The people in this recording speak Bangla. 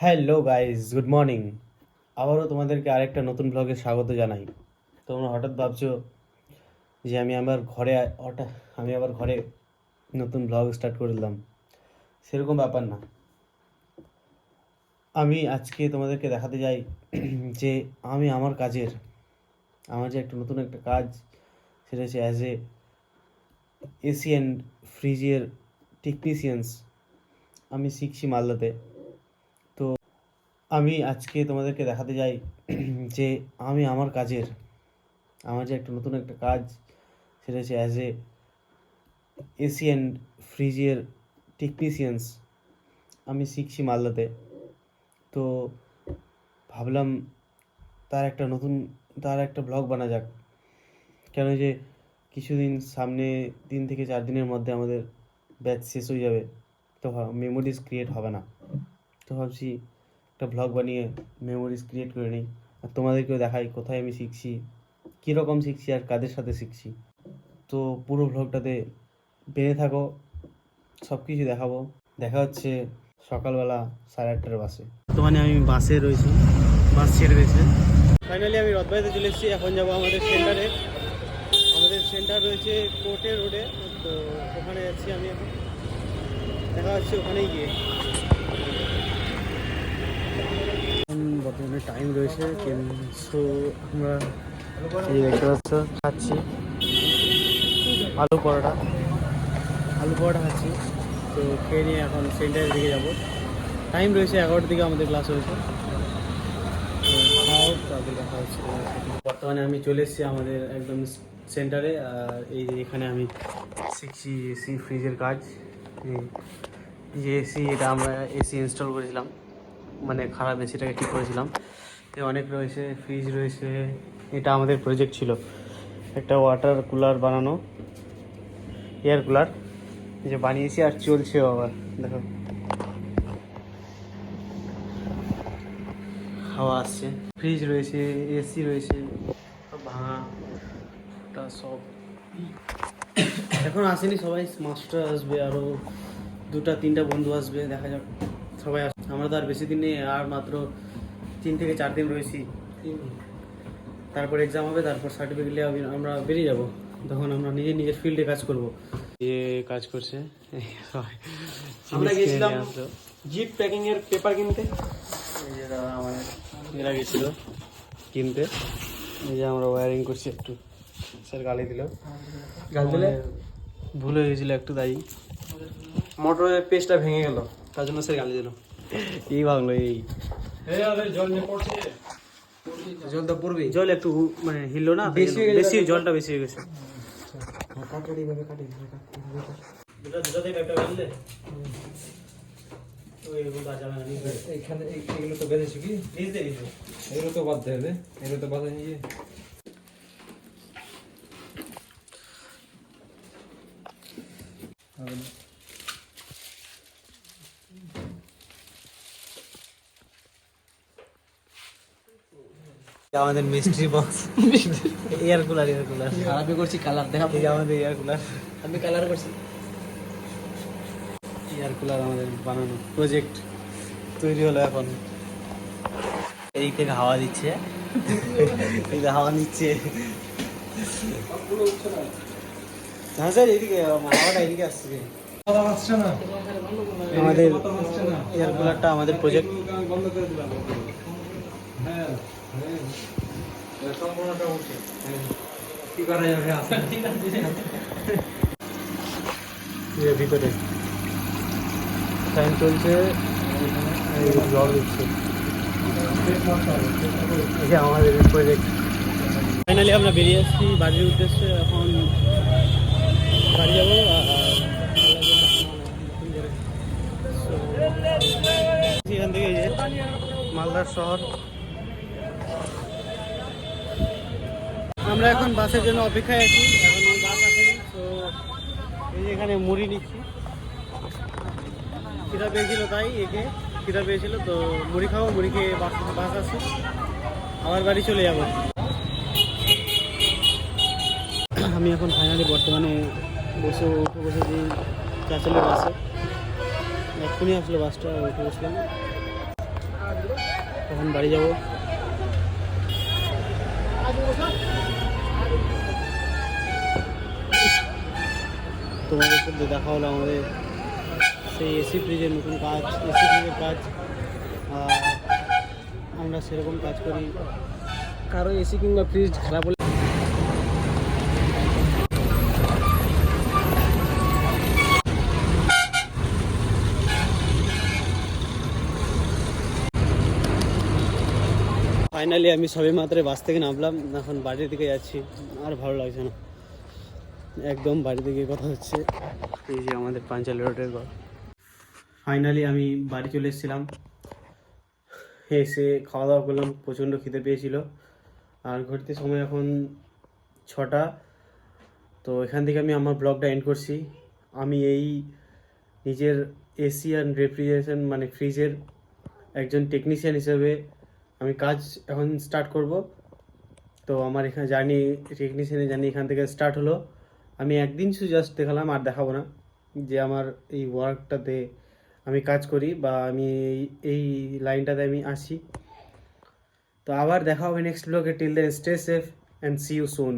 Hello guys, good morning. আবারও তোমাদেরকে আরেকটা নতুন ব্লগে স্বাগত জানাই। তোমরা হঠাৎ ভাবছো যে আমি আবার ঘরে নতুন ব্লগ স্টার্ট করে দিলাম। সেরকম ব্যাপার না। আমি আজকে তোমাদেরকে দেখাতে যাই যে আমার যে নতুন একটা কাজ, সেটা হচ্ছে অ্যাজ এসি অ্যান্ড ফ্রিজের টেকনিশিয়ানস আমি শিখছি মালদাতে। তো আমি আজকে তোমাদেরকে দেখাতে যাই যে আমার যে নতুন একটা কাজ, সেটা হচ্ছে অ্যাজ এসি অ্যান্ড ফ্রিজের টেকনিশিয়ানস আমি শিখছি মালদাতে। তো ভাবলাম তার একটা ব্লগ বানা যাক। কেন যে সামনে 3 থেকে 4 দিনের মধ্যে আমাদের ব্যাচ শেষ হয়ে যাবে, তো মেমোরিজ ক্রিয়েট হবে না। তো ভাবছি একটা ব্লগ বানিয়ে মেমোরিজ ক্রিয়েট করে নিই, আর তোমাদেরকেও দেখাই কোথায় আমি শিখছি, কীরকম শিখছি আর কাদের সাথে শিখছি। তো পুরো ব্লগটাতে বেঁধে থাকো, সব কিছু দেখাবো। দেখা হচ্ছে সকালবেলা 8:30টার বাসে। বর্তমানে আমি বাস ছেড়ে দিয়েছে। ফাইনালি আমি রথবাড়িতে চলে এসেছি। এখন যাবো আমাদের সেন্টারে। আমাদের সেন্টার রয়েছে কোর্টে রোডে, তো ওখানে যাচ্ছি আমি এখন। দেখা হচ্ছে ওখানেই গিয়ে। বর্তমানে টাইম রয়েছে, কিন্তু আমরা এই দেখতে পাচ্ছ খাচ্ছি আলু পরোটা খাচ্ছি। তো খেয়ে নিয়ে এখন সেন্টারের দিকে যাবো। টাইম রয়েছে 11টার দিকে আমাদের ক্লাস রয়েছে। তাদের দেখা হচ্ছে। বর্তমানে আমি চলে এসেছি আমাদের একদম সেন্টারে। আর এই যে এখানে আমি শিখছি এসি ফ্রিজের কাজ। এই যে এটা আমরা এসি ইনস্টল করেছিলাম, মানে খারাপ এসিটাকে ঠিক করেছিলাম। অনেক রয়েছে, ফ্রিজ রয়েছে। এটা আমাদের প্রজেক্ট ছিল, একটা ওয়াটার কুলার বানানো, এয়ার কুলার যে বানিয়েছি আর চলছেও। আবার দেখো হাওয়া আসছে। ফ্রিজ রয়েছে, এসি রয়েছে, সব ভাঙাটা সব এখন আসেনি। সবাই মাস্টার আসবে, আরও 2-3টা বন্ধু আসবে, দেখা যাক সবাই আসবে। আমরা তো আর বেশি দিন নেই, আর মাত্র 3 থেকে 4 দিন রয়েছি। তারপর এক্সাম হবে, তারপর সার্টিফিকেট নিয়ে আমরা বেরিয়ে যাব। তখন আমরা নিজের ফিল্ডে কাজ করব। কাজ করছে আমরা গেছিলাম জিপ প্যাকিং এর পেপার কিনতে। এরা গেছিল কিনতে। এই যে আমরা ওয়্যারিং করছি। একটু স্যার গালি দিলে ভুল হয়ে গেছিলো একটু, তাই মোটরের পেজটা ভেঙে গেল, তার জন্য স্যার গালি দিল। এই ভাঙলো। এই জল তো পড়বেই। জল একটু মানে হিললো না, বেশি জলটা বেশি হয়ে গেছে। এইখানে এগুলো তো বেঁধেছি কি, এগুলো তো বাদ দেবে, এগুলো তো বাধা নিয়ে আমাদের মিস্ট্রি বক্স এয়ার কুলার আমি করছি কালার দেখা। আমাদের এয়ার কুলার, আমি কালার করছি। এয়ার কুলার আমাদের বানানো প্রজেক্ট তৈরি হলো। এখন এই থেকে হাওয়া দিচ্ছে, হাওয়া নিচ্ছে। হ্যাঁ স্যার, এইদিকে হাওয়াটা এদিকে আসছে। আমাদের এয়ার কুলারটা আমাদের প্রজেক্ট। বন্ধ করে দিলাম। হ্যাঁ সম্পূর্ণটা উঠে কি করা যাবে? ঠিক আছে, ভিতরে ফ্যান চলছে, জল দিচ্ছে। এটা আমাদের প্রজেক্ট। ফাইনালি আমরা বেরিয়ে আসছি বাড়ির উদ্দেশ্যে। এখন বাড়ি যাবো। এখান থেকে এই যে মালদার শহর। আমরা এখন বাসের জন্য অপেক্ষায় আছি। এখন বাস আসেনি, তো এই যে এখানে মুড়ি নিচ্ছি। খিদা পেয়েছিল, তাই খিদা পেয়েছিল, তো মুড়ি খাবো। মুড়ি খেয়ে বাস আসছে, আবার বাড়ি চলে যাব। আমি এখন ফাইনালি বর্তমানে উঠে বসেছি চাঁচালের বাসে। এক্ষুনি আসলো বাসটা, উঠে বসলাম। এখন বাড়ি যাব। তোমাদের সাথে দেখা হলো আমাদের সেই এসি ফ্রিজের নতুন কাজ, এসি ফ্রিজের কাজ। আমরা সেরকম কাজ করি, কারো এসি কিংবা ফ্রিজ খারাপ হলে ফাইনালি আমি সবে মাত্র বাস থেকে নামলাম, এখন বাড়ির দিকে যাচ্ছি। আর ভালো লাগছে না, একদম বাড়ি থেকে কথা হচ্ছে। এই যে আমাদের পাঞ্চালি রোডের ঘর। ফাইনালি আমি বাড়ি চলে এসেছিলাম, এসে খাওয়া দাওয়া করলাম, প্রচণ্ড খিদে পেয়েছিল। আর ঘড়িতে সময় এখন 6টা। তো এখান থেকে আমি আমার ব্লগটা এন্ড করছি। আমি এই নিজের এসি অ্যান্ড রেফ্রিজারেশন মানে ফ্রিজের একজন টেকনিশিয়ান হিসেবে আমি কাজ এখন স্টার্ট করব। তো আমার এখানে জার্নি, টেকনিশিয়ানের জার্নি এখান থেকে স্টার্ট হলো। আমি একদিন শুধু জাস্ট দেখালাম, আর দেখাবো না যে আমার এই ওয়ার্কটাতে আমি কাজ করি বা আমি এই লাইনটাতে আমি আসি। তো আবার দেখা হবে নেক্সট ব্লগে। Till then stay safe and see you soon.